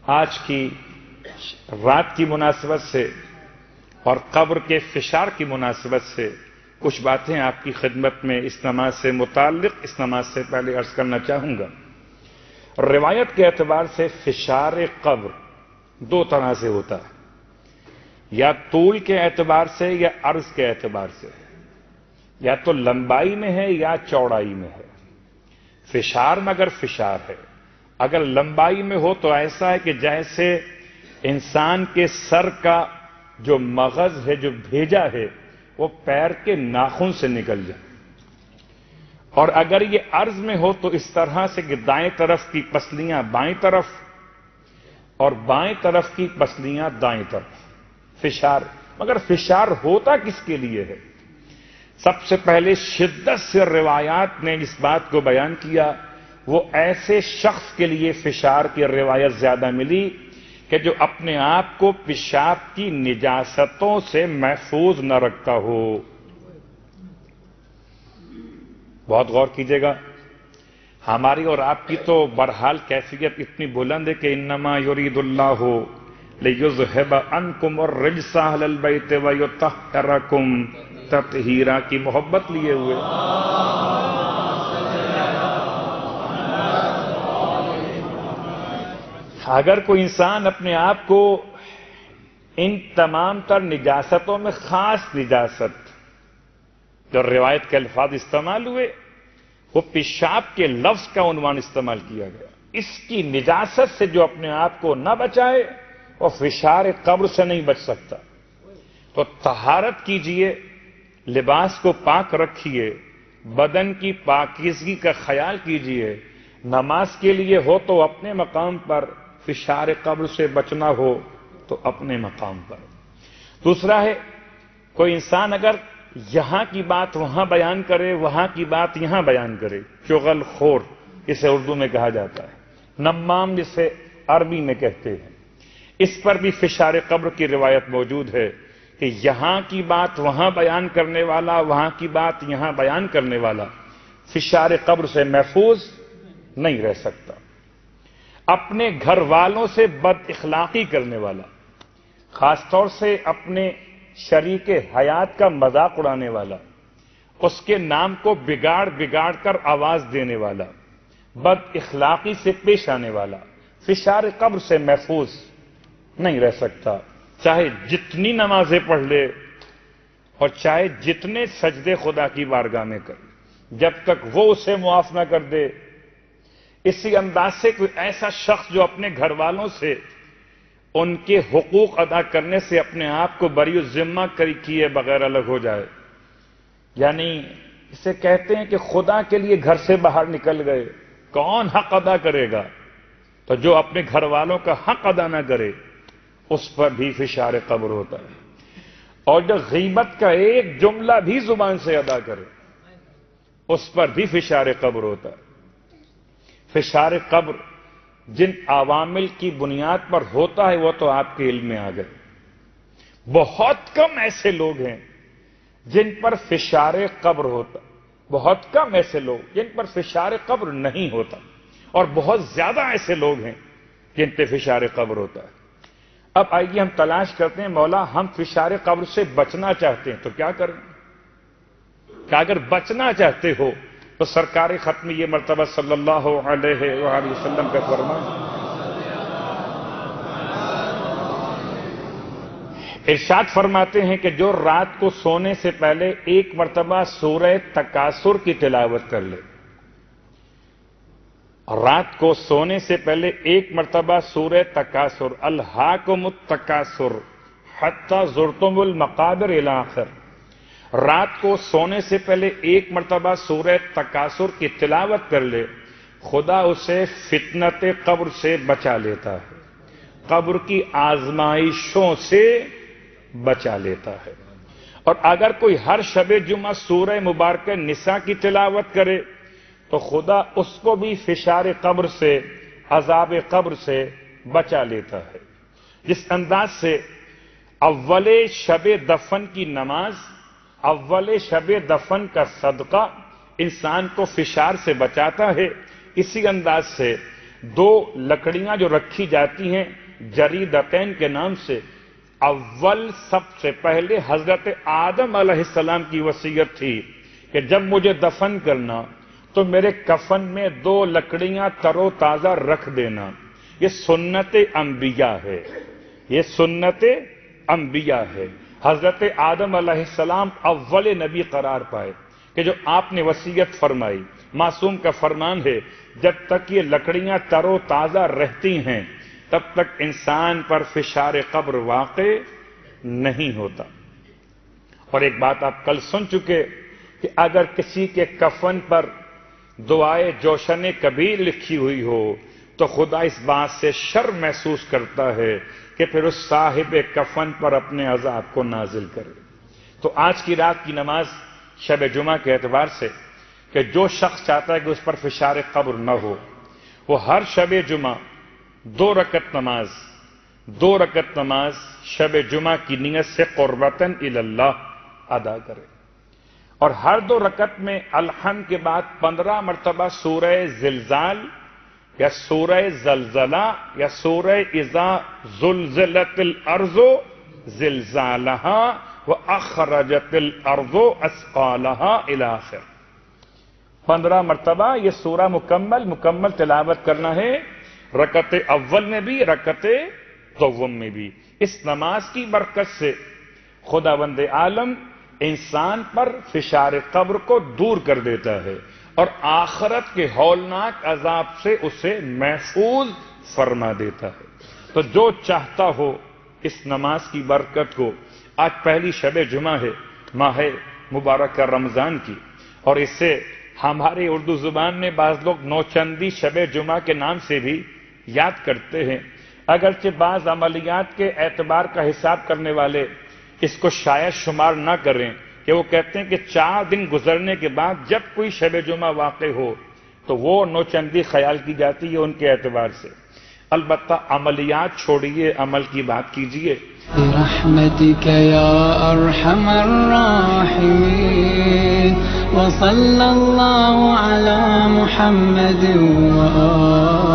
آج کی رات کی مناسبت سے اور قبر کے فشار کی مناسبت سے کچھ باتیں آپ کی خدمت میں اس نماز سے متعلق اس نماز سے پہلے عرض کرنا چاہوں گا۔ روایت کے اعتبار سے فشار قبر دو طرح سے ہوتا ہے، یا طول کے اعتبار سے یا عرض کے اعتبار سے، یا تو لمبائی میں ہے یا چوڑائی میں ہے۔ فشار مگر فشار ہے، اگر لمبائی میں ہو تو ایسا ہے کہ جیسے انسان کے سر کا جو مغز ہے، جو بھیجا ہے، وہ پیر کے ناخن سے نکل جائے، اور اگر یہ عرض میں ہو تو اس طرح سے کہ دائیں طرف کی پسلیاں بائیں طرف اور بائیں طرف کی پسلیاں دائیں طرف، فشار۔ مگر فشار ہوتا کس کے لیے ہے؟ سب سے پہلے شدت سے روایات نے اس بات کو بیان کیا، وہ ایسے شخص کے لیے فشار کی روایت زیادہ ملی کہ جو اپنے آپ کو پیشاب کی نجاستوں سے محفوظ نہ رکھتا ہو۔ بہت غور کیجیے گا، ہماری اور آپ کی تو بہرحال کیفیت اتنی بلند ہے کہ انما یرید اللہ لیذھب عنکم الرجس اہل البیت ویطہرکم تطہیرا کی محبت لیے ہوئے۔ اگر کوئی انسان اپنے آپ کو ان تمام تر نجاستوں میں خاص نجاست جو روایت کے الفاظ استعمال ہوئے وہ پیشاب کے لفظ کا عنوان استعمال کیا گیا، اس کی نجاست سے جو اپنے آپ کو نہ بچائے وہ فشار قبر سے نہیں بچ سکتا۔ تو طہارت کیجئے، لباس کو پاک رکھیے، بدن کی پاکیزگی کا خیال کیجئے، نماز کے لیے ہو تو اپنے مقام پر، فشار قبر سے بچنا ہو تو اپنے مقام پر۔ دوسرا ہے، کوئی انسان اگر یہاں کی بات وہاں بیان کرے، وہاں کی بات یہاں بیان کرے، چغل خور اسے اردو میں کہا جاتا ہے، نمام جسے عربی میں کہتے ہیں، اس پر بھی فشار قبر کی روایت موجود ہے کہ یہاں کی بات وہاں بیان کرنے والا، وہاں کی بات یہاں بیان کرنے والا فشار قبر سے محفوظ نہیں رہ سکتا۔ اپنے گھر والوں سے بد اخلاقی کرنے والا، خاص طور سے اپنے شریک حیات کا مذاق اڑانے والا، اس کے نام کو بگاڑ کر آواز دینے والا، بد اخلاقی سے پیش آنے والا فشار قبر سے محفوظ نہیں رہ سکتا، چاہے جتنی نمازیں پڑھ لے اور چاہے جتنے سجدے خدا کی بارگاہ میں کرے، جب تک وہ اسے معاف نہ کر دے۔ اسی انداز سے کوئی ایسا شخص جو اپنے گھر والوں سے ان کے حقوق ادا کرنے سے اپنے آپ کو بری الذمہ کیے بغیر الگ ہو جائے، یعنی اسے کہتے ہیں کہ خدا کے لیے گھر سے باہر نکل گئے، کون حق ادا کرے گا؟ تو جو اپنے گھر والوں کا حق ادا نہ کرے اس پر بھی فشار قبر ہوتا ہے، اور جو غیبت کا ایک جملہ بھی زبان سے ادا کرے اس پر بھی فشار قبر ہوتا ہے۔ فشار قبر جن عوامل کی بنیاد پر ہوتا ہے وہ تو آپ کے علم میں آ گئے۔ بہت کم ایسے لوگ ہیں جن پر فشار قبر ہوتا، بہت کم ایسے لوگ جن پر فشار قبر نہیں ہوتا، اور بہت زیادہ ایسے لوگ ہیں جن پہ فشار قبر ہوتا ہے۔ اب آئیے ہم تلاش کرتے ہیں، مولا ہم فشار قبر سے بچنا چاہتے ہیں تو کیا کریں؟ کہ اگر بچنا چاہتے ہو تو سرکار ختم یہ مرتبہ صلی اللہ علیہ وآلہ وسلم کا فرمان، ارشاد فرماتے ہیں کہ جو رات کو سونے سے پہلے ایک مرتبہ سورہ تکاثر کی تلاوت کر لے، رات کو سونے سے پہلے ایک مرتبہ سورہ تکاثر، الہاکم التکاثر حتی زرتم المقابر الی آخر، رات کو سونے سے پہلے ایک مرتبہ سورہ تکاثر کی تلاوت کر لے، خدا اسے فتنت قبر سے بچا لیتا ہے، قبر کی آزمائشوں سے بچا لیتا ہے۔ اور اگر کوئی ہر شب جمعہ سورہ مبارکہ نساء کی تلاوت کرے تو خدا اس کو بھی فشار قبر سے، عذاب قبر سے بچا لیتا ہے۔ جس انداز سے اول شب دفن کی نماز، اول شب دفن کا صدقہ انسان کو فشار سے بچاتا ہے، اسی انداز سے دو لکڑیاں جو رکھی جاتی ہیں جریدتین کے نام سے، اول سب سے پہلے حضرت آدم علیہ السلام کی وصیت تھی کہ جب مجھے دفن کرنا تو میرے کفن میں دو لکڑیاں تر و تازہ رکھ دینا۔ یہ سنت انبیاء ہے، یہ سنت انبیاء ہے۔ حضرت آدم علیہ السلام اول نبی قرار پائے کہ جو آپ نے وصیت فرمائی، معصوم کا فرمان ہے جب تک یہ لکڑیاں تر و تازہ رہتی ہیں تب تک انسان پر فشار قبر واقع نہیں ہوتا۔ اور ایک بات آپ کل سن چکے کہ اگر کسی کے کفن پر دعائے جوشن کبیر لکھی ہوئی ہو تو خدا اس بات سے شرم محسوس کرتا ہے کہ پھر اس صاحب کفن پر اپنے عذاب کو نازل کرے۔ تو آج کی رات کی نماز شب جمعہ کے اعتبار سے کہ جو شخص چاہتا ہے کہ اس پر فشار قبر نہ ہو، وہ ہر شب جمعہ 2 رکعت نماز شب جمعہ کی نیت سے قربتاً الی اللہ ادا کرے، اور ہر 2 رکعت میں الحمد کے بعد 15 مرتبہ سورہ زلزال یا سورہ زلزلہ یا سورہ اذا زلزلت الارض زلزالہا واخرجت الارض اثقالہا الی آخر۔ 15 مرتبہ یہ سورہ مکمل تلاوت کرنا ہے، رکعت اول میں بھی رکعت دوم میں بھی۔ اس نماز کی برکت سے خداوند عالم انسان پر فشار قبر کو دور کر دیتا ہے اور آخرت کے ہولناک عذاب سے اسے محفوظ فرما دیتا ہے۔ تو جو چاہتا ہو اس نماز کی برکت کو، آج پہلی شب جمعہ ہے ماہ مبارکہ رمضان کی، اور اس سے ہمارے اردو زبان میں بعض لوگ نوچندی شب جمعہ کے نام سے بھی یاد کرتے ہیں، اگرچہ بعض عملیات کے اعتبار کا حساب کرنے والے اس کو شاید شمار نہ کریں کہ وہ کہتے ہیں کہ 4 دن گزرنے کے بعد جب کوئی شب جمعہ واقع ہو تو وہ نوچندی خیال کی جاتی ہے ان کے اعتبار سے۔ البتہ عملیات چھوڑیے، عمل کی بات کیجیے۔ برحمتك يا أرحم الراحمين وصلى الله على محمد وآله